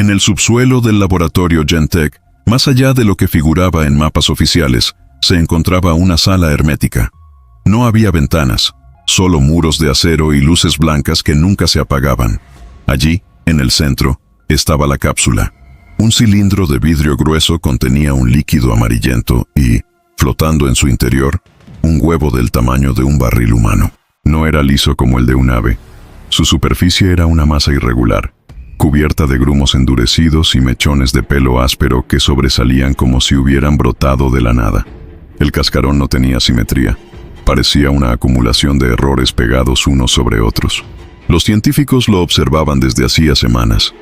En el subsuelo del laboratorio Gentek, más allá de lo que figuraba en mapas oficiales, se encontraba una sala hermética. No había ventanas, solo muros de acero y luces blancas que nunca se apagaban. Allí, en el centro, estaba la cápsula. Un cilindro de vidrio grueso contenía un líquido amarillento y, flotando en su interior, un huevo del tamaño de un barril humano. No era liso como el de un ave. Su superficie era una masa irregular, cubierta de grumos endurecidos y mechones de pelo áspero que sobresalían como si hubieran brotado de la nada. El cascarón no tenía simetría. Parecía una acumulación de errores pegados unos sobre otros. Los científicos lo observaban desde hacía semanas.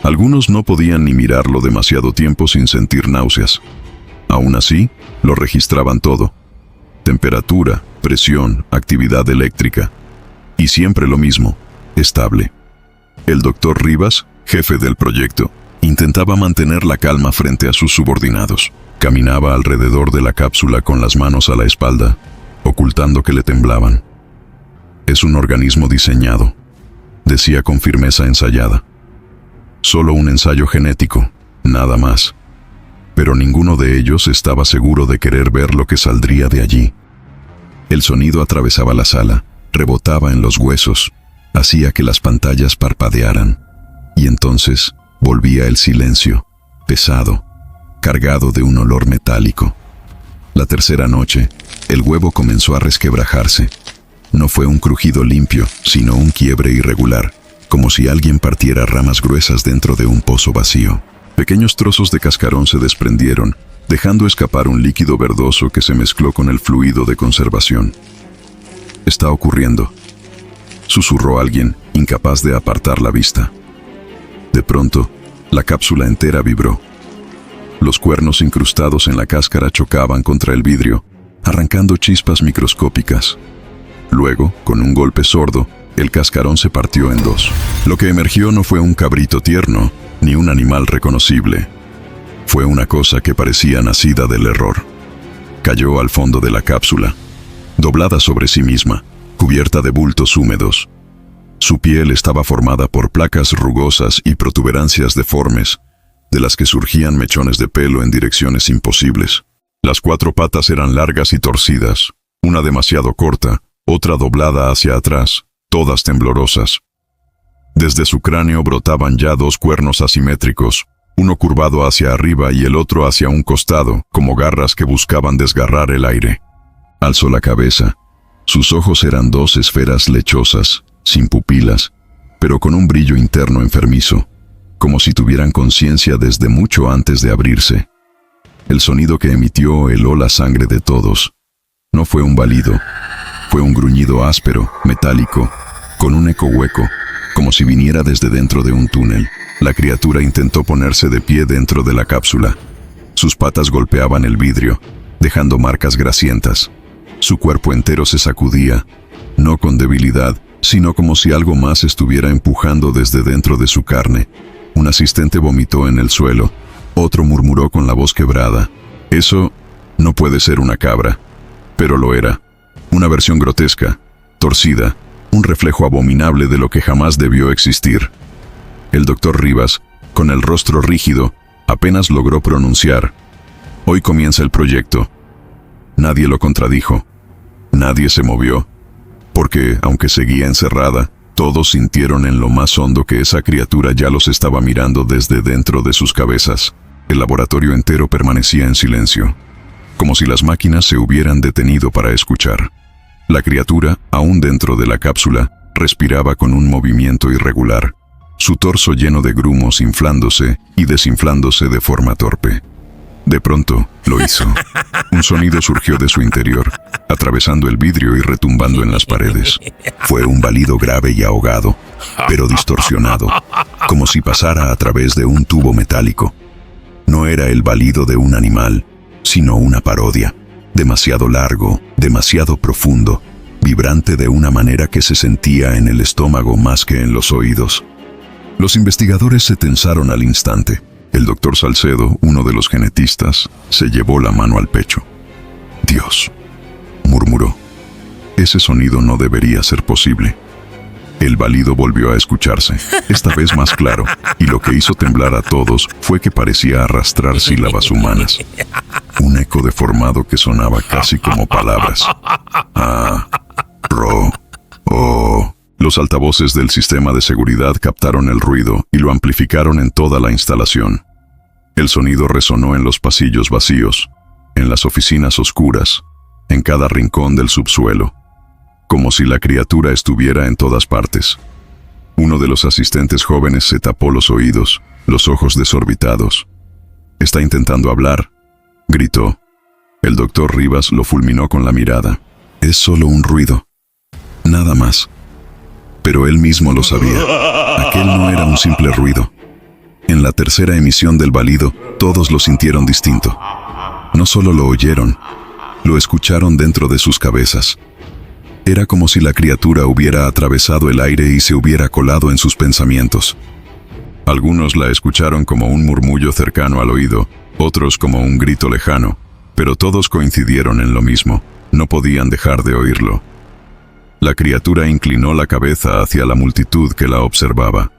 Algunos no podían ni mirarlo demasiado tiempo sin sentir náuseas. Aún así, lo registraban todo. Temperatura, presión, actividad eléctrica. Y siempre lo mismo, estable. El doctor Rivas, jefe del proyecto, intentaba mantener la calma frente a sus subordinados. Caminaba alrededor de la cápsula con las manos a la espalda, ocultando que le temblaban. «Es un organismo diseñado», decía con firmeza ensayada. «Solo un ensayo genético, nada más». Pero ninguno de ellos estaba seguro de querer ver lo que saldría de allí. El sonido atravesaba la sala, rebotaba en los huesos, hacía que las pantallas parpadearan. Y entonces volvía el silencio, pesado, cargado de un olor metálico. La tercera noche, el huevo comenzó a resquebrajarse. No fue un crujido limpio, sino un quiebre irregular, como si alguien partiera ramas gruesas dentro de un pozo vacío. Pequeños trozos de cascarón se desprendieron, dejando escapar un líquido verdoso que se mezcló con el fluido de conservación. «Está ocurriendo», susurró alguien, incapaz de apartar la vista. De pronto, la cápsula entera vibró. Los cuernos incrustados en la cáscara chocaban contra el vidrio, arrancando chispas microscópicas. Luego, con un golpe sordo, el cascarón se partió en dos. Lo que emergió no fue un cabrito tierno, ni un animal reconocible. Fue una cosa que parecía nacida del error. Cayó al fondo de la cápsula, doblada sobre sí misma, cubierta de bultos húmedos. Su piel estaba formada por placas rugosas y protuberancias deformes, de las que surgían mechones de pelo en direcciones imposibles. Las cuatro patas eran largas y torcidas, una demasiado corta, otra doblada hacia atrás, todas temblorosas. Desde su cráneo brotaban ya dos cuernos asimétricos, uno curvado hacia arriba y el otro hacia un costado, como garras que buscaban desgarrar el aire. Alzó la cabeza. Sus ojos eran dos esferas lechosas, sin pupilas, pero con un brillo interno enfermizo, como si tuvieran conciencia desde mucho antes de abrirse. El sonido que emitió heló la sangre de todos. No fue un balido, fue un gruñido áspero, metálico, con un eco hueco, como si viniera desde dentro de un túnel. La criatura intentó ponerse de pie dentro de la cápsula. Sus patas golpeaban el vidrio, dejando marcas grasientas. Su cuerpo entero se sacudía, no con debilidad, sino como si algo más estuviera empujando desde dentro de su carne. Un asistente vomitó en el suelo. Otro murmuró con la voz quebrada: «Eso no puede ser una cabra». Pero lo era. Una versión grotesca, torcida, un reflejo abominable de lo que jamás debió existir. El doctor Rivas, con el rostro rígido, apenas logró pronunciar: «Hoy comienza el proyecto». Nadie lo contradijo. Nadie se movió. Porque, aunque seguía encerrada, todos sintieron en lo más hondo que esa criatura ya los estaba mirando desde dentro de sus cabezas. El laboratorio entero permanecía en silencio, como si las máquinas se hubieran detenido para escuchar. La criatura, aún dentro de la cápsula, respiraba con un movimiento irregular, su torso lleno de grumos inflándose y desinflándose de forma torpe. De pronto, lo hizo. Un sonido surgió de su interior, atravesando el vidrio y retumbando en las paredes. Fue un balido grave y ahogado, pero distorsionado, como si pasara a través de un tubo metálico. No era el balido de un animal, sino una parodia, demasiado largo, demasiado profundo, vibrante de una manera que se sentía en el estómago más que en los oídos. Los investigadores se tensaron al instante. El doctor Salcedo, uno de los genetistas, se llevó la mano al pecho. «Dios», murmuró, «ese sonido no debería ser posible». El balido volvió a escucharse, esta vez más claro, y lo que hizo temblar a todos fue que parecía arrastrar sílabas humanas. Un eco deformado que sonaba casi como palabras. Ah, ro, oh. Los altavoces del sistema de seguridad captaron el ruido y lo amplificaron en toda la instalación. El sonido resonó en los pasillos vacíos, en las oficinas oscuras, en cada rincón del subsuelo, como si la criatura estuviera en todas partes. Uno de los asistentes jóvenes se tapó los oídos, los ojos desorbitados. «Está intentando hablar», gritó. El doctor Rivas lo fulminó con la mirada. «Es solo un ruido. Nada más». Pero él mismo lo sabía. Aquel no era un simple ruido. En la tercera emisión del balido, todos lo sintieron distinto. No solo lo oyeron, lo escucharon dentro de sus cabezas. Era como si la criatura hubiera atravesado el aire y se hubiera colado en sus pensamientos. Algunos la escucharon como un murmullo cercano al oído, otros como un grito lejano, pero todos coincidieron en lo mismo, no podían dejar de oírlo. La criatura inclinó la cabeza hacia la multitud que la observaba.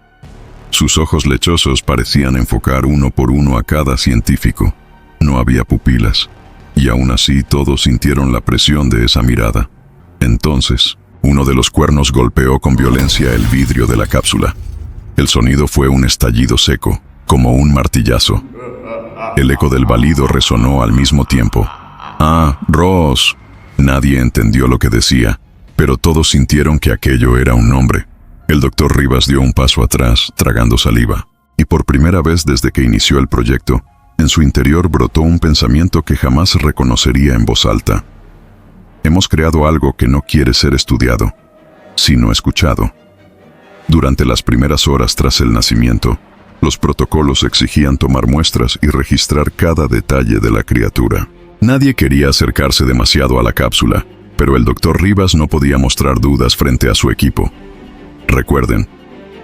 Sus ojos lechosos parecían enfocar uno por uno a cada científico. No había pupilas, y aún así todos sintieron la presión de esa mirada. Entonces, uno de los cuernos golpeó con violencia el vidrio de la cápsula. El sonido fue un estallido seco, como un martillazo. El eco del balido resonó al mismo tiempo. «Ah, Ross». Nadie entendió lo que decía, pero todos sintieron que aquello era un nombre. El doctor Rivas dio un paso atrás, tragando saliva, y por primera vez desde que inició el proyecto, en su interior brotó un pensamiento que jamás reconocería en voz alta. Hemos creado algo que no quiere ser estudiado, sino escuchado. Durante las primeras horas tras el nacimiento, los protocolos exigían tomar muestras y registrar cada detalle de la criatura. Nadie quería acercarse demasiado a la cápsula, pero el doctor Rivas no podía mostrar dudas frente a su equipo. «Recuerden»,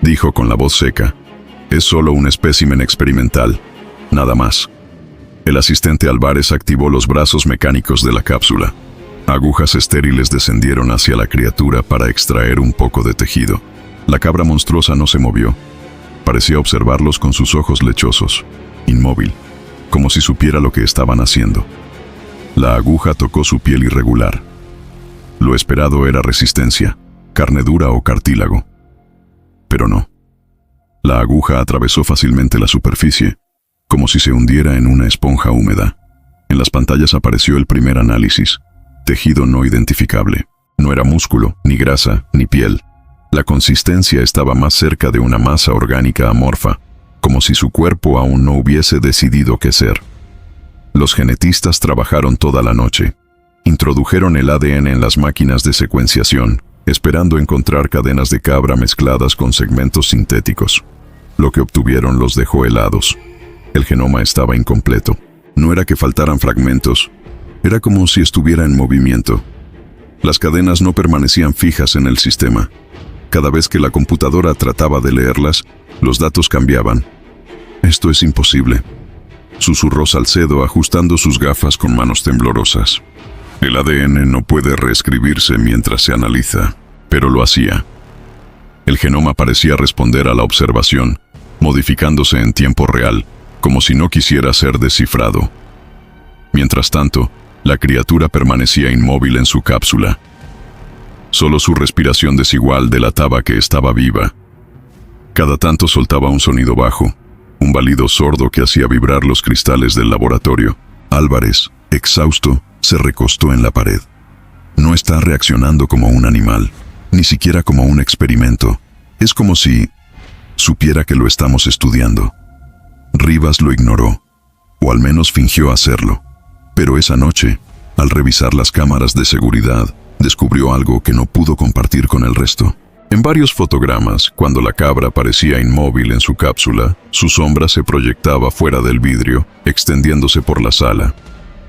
dijo con la voz seca, «es solo un espécimen experimental, nada más». El asistente Álvarez activó los brazos mecánicos de la cápsula. Agujas estériles descendieron hacia la criatura para extraer un poco de tejido. La cabra monstruosa no se movió. Parecía observarlos con sus ojos lechosos, inmóvil, como si supiera lo que estaban haciendo. La aguja tocó su piel irregular. Lo esperado era resistencia, carne dura o cartílago. Pero no. La aguja atravesó fácilmente la superficie, como si se hundiera en una esponja húmeda. En las pantallas apareció el primer análisis. Tejido no identificable. No era músculo, ni grasa, ni piel. La consistencia estaba más cerca de una masa orgánica amorfa, como si su cuerpo aún no hubiese decidido qué ser. Los genetistas trabajaron toda la noche. Introdujeron el ADN en las máquinas de secuenciación, esperando encontrar cadenas de cabra mezcladas con segmentos sintéticos. Lo que obtuvieron los dejó helados. El genoma estaba incompleto. No era que faltaran fragmentos, era como si estuviera en movimiento. Las cadenas no permanecían fijas en el sistema. Cada vez que la computadora trataba de leerlas, los datos cambiaban. «Esto es imposible», susurró Salcedo ajustando sus gafas con manos temblorosas. «El ADN no puede reescribirse mientras se analiza», pero lo hacía. El genoma parecía responder a la observación, modificándose en tiempo real, como si no quisiera ser descifrado. Mientras tanto, la criatura permanecía inmóvil en su cápsula. Solo su respiración desigual delataba que estaba viva. Cada tanto soltaba un sonido bajo, un balido sordo que hacía vibrar los cristales del laboratorio. Álvarez, exhausto, se recostó en la pared. No está reaccionando como un animal, ni siquiera como un experimento. Es como si supiera que lo estamos estudiando. Rivas lo ignoró, o al menos fingió hacerlo. Pero esa noche, al revisar las cámaras de seguridad, descubrió algo que no pudo compartir con el resto. En varios fotogramas, cuando la cabra parecía inmóvil en su cápsula, su sombra se proyectaba fuera del vidrio, extendiéndose por la sala.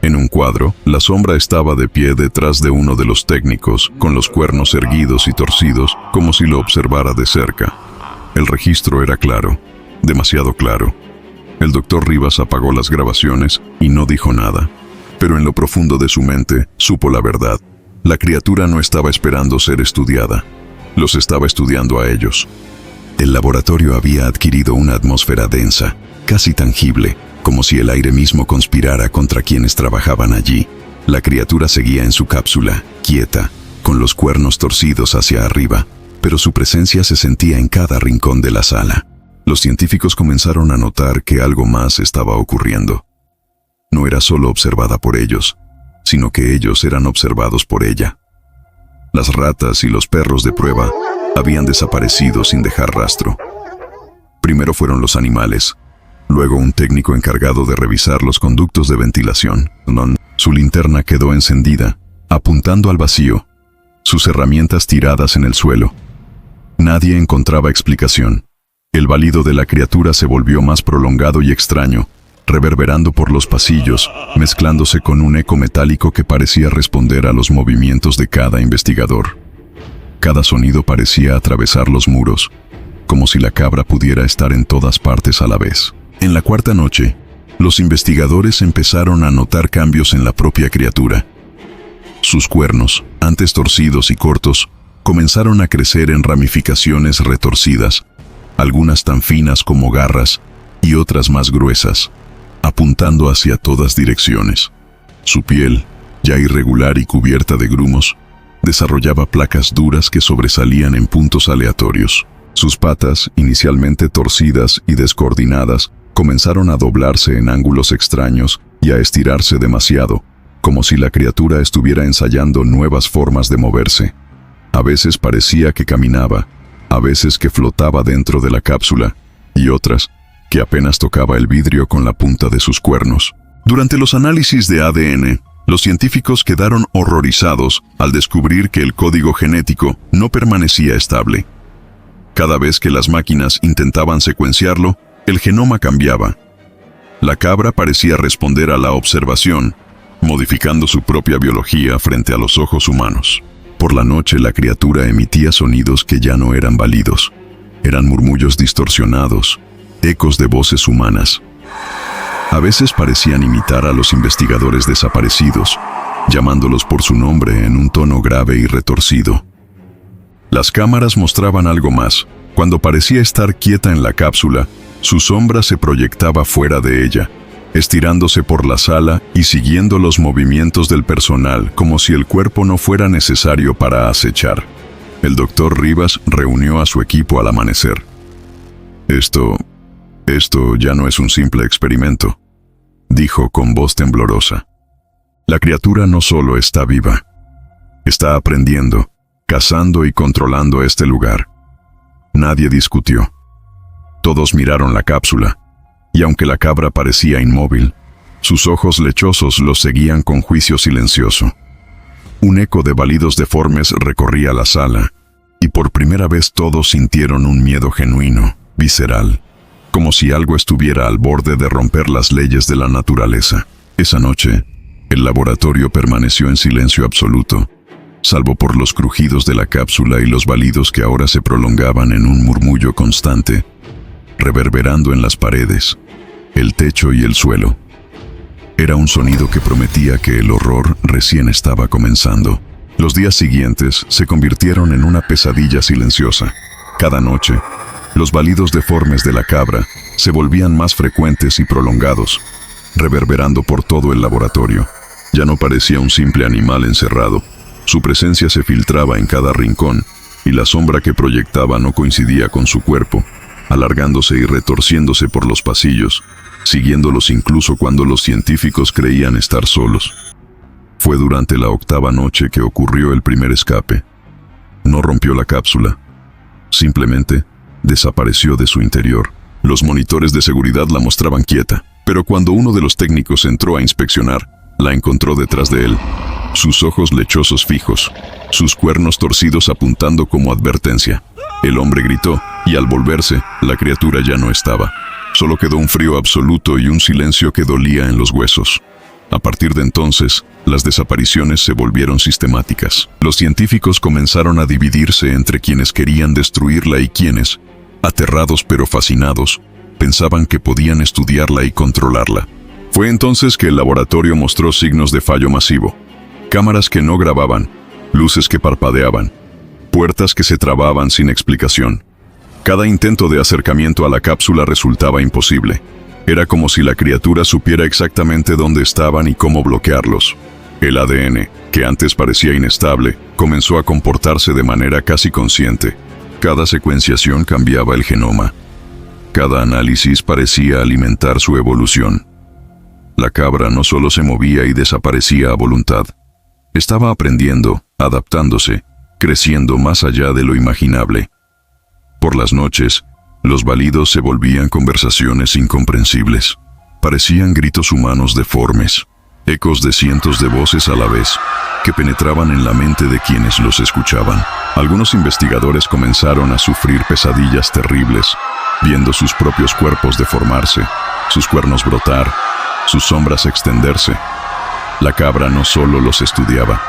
En un cuadro, la sombra estaba de pie detrás de uno de los técnicos, con los cuernos erguidos y torcidos, como si lo observara de cerca. El registro era claro, demasiado claro. El doctor Rivas apagó las grabaciones y no dijo nada. Pero en lo profundo de su mente, supo la verdad. La criatura no estaba esperando ser estudiada. los estaba estudiando a ellos. El laboratorio había adquirido una atmósfera densa, casi tangible, como si el aire mismo conspirara contra quienes trabajaban allí. La criatura seguía en su cápsula, quieta, con los cuernos torcidos hacia arriba, pero su presencia se sentía en cada rincón de la sala. Los científicos comenzaron a notar que algo más estaba ocurriendo. No era solo observada por ellos, sino que ellos eran observados por ella. Las ratas y los perros de prueba habían desaparecido sin dejar rastro. Primero fueron los animales, luego un técnico encargado de revisar los conductos de ventilación. Su linterna quedó encendida, apuntando al vacío, sus herramientas tiradas en el suelo. Nadie encontraba explicación. El balido de la criatura se volvió más prolongado y extraño, reverberando por los pasillos, mezclándose con un eco metálico que parecía responder a los movimientos de cada investigador. Cada sonido parecía atravesar los muros, como si la cabra pudiera estar en todas partes a la vez. En la cuarta noche, los investigadores empezaron a notar cambios en la propia criatura. Sus cuernos, antes torcidos y cortos, comenzaron a crecer en ramificaciones retorcidas, algunas tan finas como garras y otras más gruesas, apuntando hacia todas direcciones. Su piel, ya irregular y cubierta de grumos, desarrollaba placas duras que sobresalían en puntos aleatorios. Sus patas, inicialmente torcidas y descoordinadas, comenzaron a doblarse en ángulos extraños y a estirarse demasiado, como si la criatura estuviera ensayando nuevas formas de moverse. A veces parecía que caminaba, a veces que flotaba dentro de la cápsula, y otras que apenas tocaba el vidrio con la punta de sus cuernos. Durante los análisis de ADN, los científicos quedaron horrorizados al descubrir que el código genético no permanecía estable. Cada vez que las máquinas intentaban secuenciarlo, el genoma cambiaba. La cabra parecía responder a la observación, modificando su propia biología frente a los ojos humanos. Por la noche la criatura emitía sonidos que ya no eran válidos. Eran murmullos distorsionados, ecos de voces humanas. A veces parecían imitar a los investigadores desaparecidos, llamándolos por su nombre en un tono grave y retorcido. Las cámaras mostraban algo más. Cuando parecía estar quieta en la cápsula, su sombra se proyectaba fuera de ella, estirándose por la sala y siguiendo los movimientos del personal como si el cuerpo no fuera necesario para acechar. El doctor Rivas reunió a su equipo al amanecer. Esto ya no es un simple experimento, dijo con voz temblorosa. La criatura no solo está viva, está aprendiendo, cazando y controlando este lugar. Nadie discutió. Todos miraron la cápsula, y aunque la cabra parecía inmóvil, sus ojos lechosos los seguían con juicio silencioso. Un eco de balidos deformes recorría la sala, y por primera vez todos sintieron un miedo genuino, visceral, como si algo estuviera al borde de romper las leyes de la naturaleza. Esa noche, el laboratorio permaneció en silencio absoluto, salvo por los crujidos de la cápsula y los balidos que ahora se prolongaban en un murmullo constante, reverberando en las paredes, el techo y el suelo. Era un sonido que prometía que el horror recién estaba comenzando. Los días siguientes se convirtieron en una pesadilla silenciosa. Cada noche, los balidos deformes de la cabra se volvían más frecuentes y prolongados, reverberando por todo el laboratorio. Ya no parecía un simple animal encerrado. Su presencia se filtraba en cada rincón, y la sombra que proyectaba no coincidía con su cuerpo, alargándose y retorciéndose por los pasillos, siguiéndolos incluso cuando los científicos creían estar solos. Fue durante la octava noche que ocurrió el primer escape. No rompió la cápsula. Simplemente desapareció de su interior. Los monitores de seguridad la mostraban quieta, pero cuando uno de los técnicos entró a inspeccionar, la encontró detrás de él, sus ojos lechosos fijos, sus cuernos torcidos apuntando como advertencia. El hombre gritó, y al volverse, la criatura ya no estaba. Solo quedó un frío absoluto y un silencio que dolía en los huesos. A partir de entonces, las desapariciones se volvieron sistemáticas. Los científicos comenzaron a dividirse entre quienes querían destruirla y quienes, aterrados pero fascinados, pensaban que podían estudiarla y controlarla. Fue entonces que el laboratorio mostró signos de fallo masivo. Cámaras que no grababan, luces que parpadeaban, puertas que se trababan sin explicación. Cada intento de acercamiento a la cápsula resultaba imposible. Era como si la criatura supiera exactamente dónde estaban y cómo bloquearlos. El ADN, que antes parecía inestable, comenzó a comportarse de manera casi consciente. Cada secuenciación cambiaba el genoma. Cada análisis parecía alimentar su evolución. La cabra no solo se movía y desaparecía a voluntad. Estaba aprendiendo, adaptándose, creciendo más allá de lo imaginable. Por las noches, los balidos se volvían conversaciones incomprensibles. Parecían gritos humanos deformes, ecos de cientos de voces a la vez, que penetraban en la mente de quienes los escuchaban. Algunos investigadores comenzaron a sufrir pesadillas terribles, viendo sus propios cuerpos deformarse, sus cuernos brotar, sus sombras extenderse. La cabra no solo los estudiaba,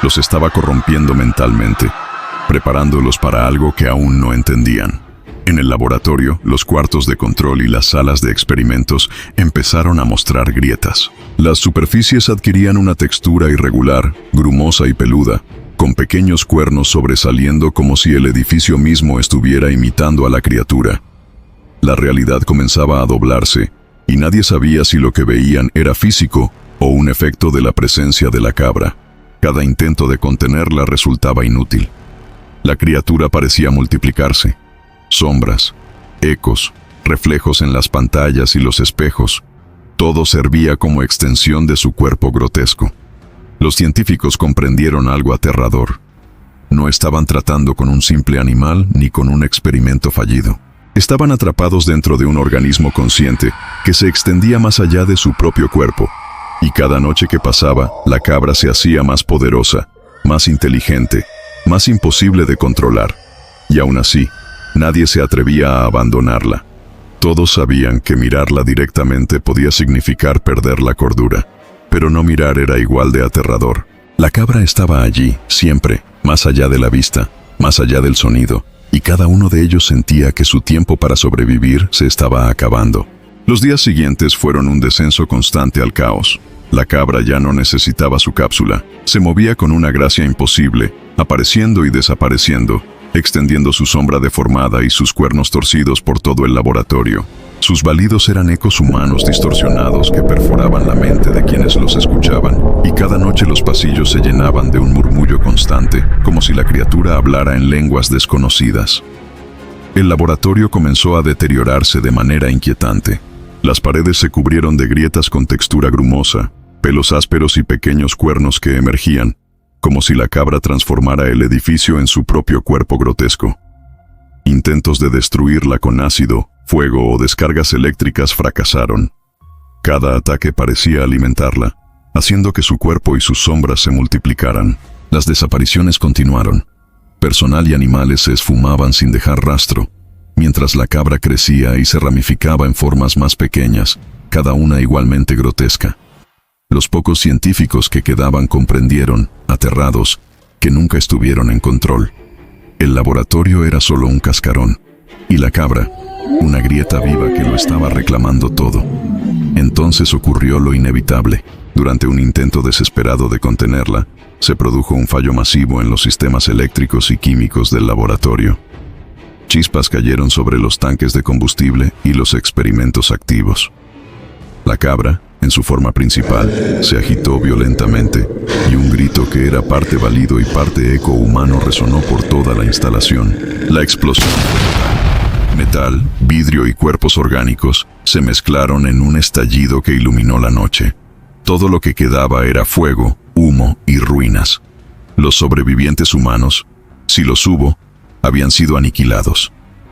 los estaba corrompiendo mentalmente, preparándolos para algo que aún no entendían. En el laboratorio, los cuartos de control y las salas de experimentos empezaron a mostrar grietas. Las superficies adquirían una textura irregular, grumosa y peluda, con pequeños cuernos sobresaliendo como si el edificio mismo estuviera imitando a la criatura. La realidad comenzaba a doblarse, y nadie sabía si lo que veían era físico o un efecto de la presencia de la cabra. Cada intento de contenerla resultaba inútil. La criatura parecía multiplicarse. Sombras, ecos, reflejos en las pantallas y los espejos. Todo servía como extensión de su cuerpo grotesco. Los científicos comprendieron algo aterrador. No estaban tratando con un simple animal ni con un experimento fallido. Estaban atrapados dentro de un organismo consciente que se extendía más allá de su propio cuerpo. Y cada noche que pasaba, la cabra se hacía más poderosa, más inteligente, más imposible de controlar. Y aún así, nadie se atrevía a abandonarla. Todos sabían que mirarla directamente podía significar perder la cordura, pero no mirar era igual de aterrador. La cabra estaba allí, siempre, más allá de la vista, más allá del sonido, y cada uno de ellos sentía que su tiempo para sobrevivir se estaba acabando. Los días siguientes fueron un descenso constante al caos. La cabra ya no necesitaba su cápsula, se movía con una gracia imposible, apareciendo y desapareciendo, extendiendo su sombra deformada y sus cuernos torcidos por todo el laboratorio. Sus balidos eran ecos humanos distorsionados que perforaban la mente de quienes los escuchaban, y cada noche los pasillos se llenaban de un murmullo constante, como si la criatura hablara en lenguas desconocidas. El laboratorio comenzó a deteriorarse de manera inquietante. Las paredes se cubrieron de grietas con textura grumosa, pelos ásperos y pequeños cuernos que emergían, como si la cabra transformara el edificio en su propio cuerpo grotesco. Intentos de destruirla con ácido, fuego o descargas eléctricas fracasaron. Cada ataque parecía alimentarla, haciendo que su cuerpo y sus sombras se multiplicaran. Las desapariciones continuaron. Personal y animales se esfumaban sin dejar rastro, mientras la cabra crecía y se ramificaba en formas más pequeñas, cada una igualmente grotesca. Los pocos científicos que quedaban comprendieron, aterrados, que nunca estuvieron en control. El laboratorio era solo un cascarón, y la cabra, una grieta viva que lo estaba reclamando todo. Entonces ocurrió lo inevitable. Durante un intento desesperado de contenerla, se produjo un fallo masivo en los sistemas eléctricos y químicos del laboratorio. Chispas cayeron sobre los tanques de combustible y los experimentos activos. La cabra, en su forma principal, se agitó violentamente, y un grito que era parte balido y parte eco humano resonó por toda la instalación. La explosión fue total. Metal, vidrio y cuerpos orgánicos se mezclaron en un estallido que iluminó la noche. Todo lo que quedaba era fuego, humo y ruinas. Los sobrevivientes humanos, si los hubo, habían sido aniquilados.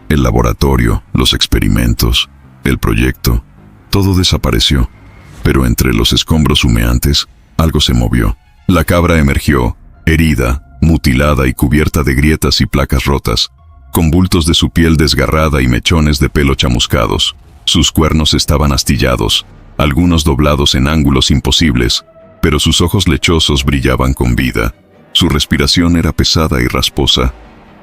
El laboratorio, los experimentos, el proyecto, todo desapareció. Pero entre los escombros humeantes, algo se movió. La cabra emergió, herida, mutilada y cubierta de grietas y placas rotas, con bultos de su piel desgarrada y mechones de pelo chamuscados. Sus cuernos estaban astillados, algunos doblados en ángulos imposibles, pero sus ojos lechosos brillaban con vida. Su respiración era pesada y rasposa,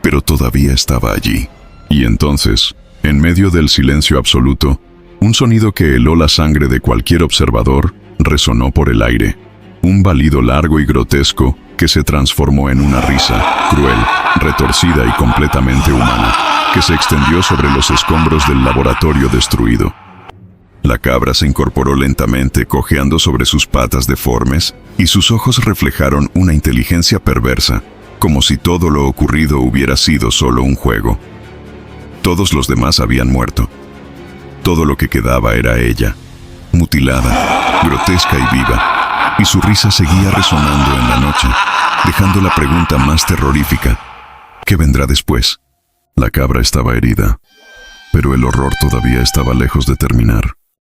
pero todavía estaba allí. Y entonces, en medio del silencio absoluto, un sonido que heló la sangre de cualquier observador resonó por el aire. Un balido largo y grotesco, que se transformó en una risa, cruel, retorcida y completamente humana, que se extendió sobre los escombros del laboratorio destruido. La cabra se incorporó lentamente, cojeando sobre sus patas deformes, y sus ojos reflejaron una inteligencia perversa, como si todo lo ocurrido hubiera sido solo un juego. Todos los demás habían muerto. Todo lo que quedaba era ella, mutilada, grotesca y viva, y su risa seguía resonando en la noche, dejando la pregunta más terrorífica: ¿qué vendrá después? La cabra estaba herida, pero el horror todavía estaba lejos de terminar.